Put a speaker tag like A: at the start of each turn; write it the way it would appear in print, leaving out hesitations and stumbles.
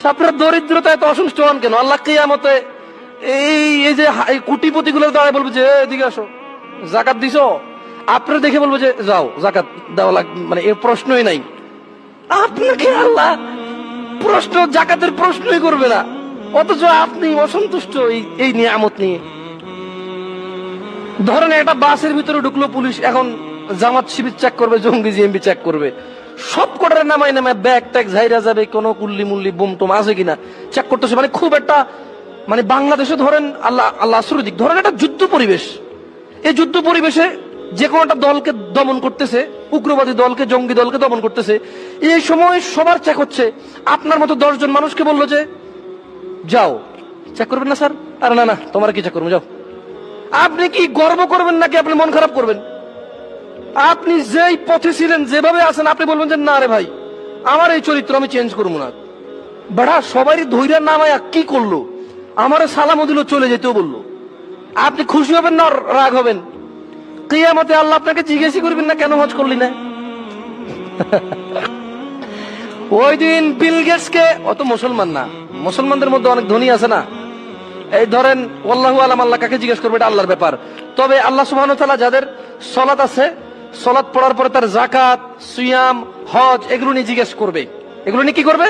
A: আপনার দরিদ্রতা এত অসন্তুষ্ট হন কেন? আল্লাহ কিয়ামতে এই যে কোটিপতি গুলোর দ্বারা বলবো যে এদিকে আসো, জাকাত দিছো, আপনার দেখে বলবো যে যাও জাকাত দেওয়া লাগবে, মানে এর প্রশ্নই নাই। আপনাকে আল্লাহ প্রশ্ন জাকাতের প্রশ্নই করবে না, অথচ আপনি অসন্তুষ্ট এই নিয়ামত নিয়ে। ধরেন একটা বাসের ভিতরে ঢুকলো পুলিশ, এখন জামাত শিবির চেক করবে, জঙ্গি জিএমবি চেক করবে, সব কটার নামায় নামায় ব্যাগ ট্যাগ ঝাইরা যাবে, কোন কুল্লি মুল্লি বোম টোম আছে কিনা চেক করতেছে। মানে খুব একটা, মানে বাংলাদেশে ধরেন আল্লাহ আসর দিক, ধরেন একটা যুদ্ধ পরিবেশ। এই যুদ্ধ পরিবেশে যে কোনো একটা দলকে দমন করতেছে, উগ্রবাদী দলকে, জঙ্গি দলকে দমন করতেছে, এই সময় সবার চেক হচ্ছে। আপনার মতো 10 জন মানুষকে বললো যে যাও চেক করবেন না স্যার, আরে না না তোমার কি চেক করবো, যাও। আপনি কি গর্ব করবেন নাকি আপনি মন খারাপ করবেন? আপনি যেই পথে ছিলেন, যেভাবে আছেন, আপনি বলবেন যে না রে ভাই, আমার এই চরিত্র আমি চেঞ্জ করবো না। বেড়া সবারই ধৈর্যের নামায় কি করলো, আমারও সালামও দিল, চলে যেতেও বললো। আপনি খুশি হবেন না রাগ হবেন? কিয়ামতে আল্লাহ আপনাকে জিজ্ঞেসই করবেন না কেন হজ করলি না। ওই দিন বিল গেটসকে, অত মুসলমান না, মুসলমানদের মধ্যে অনেক ধনী আছে না, এই ধরেন আল্লাহু আলাম, আল্লাহ কাকে জিজ্ঞেস করবে, এটা আল্লাহর ব্যাপার। তবে আল্লাহ সুবহানাহু ওয়া তাআলা যাদের সালাত আছে, সালাত পড়ার পরে তার যাকাত, সিয়াম, হজ এগুলো নিয়ে জিজ্ঞেস করবে। এগুলো নিয়ে কি করবে?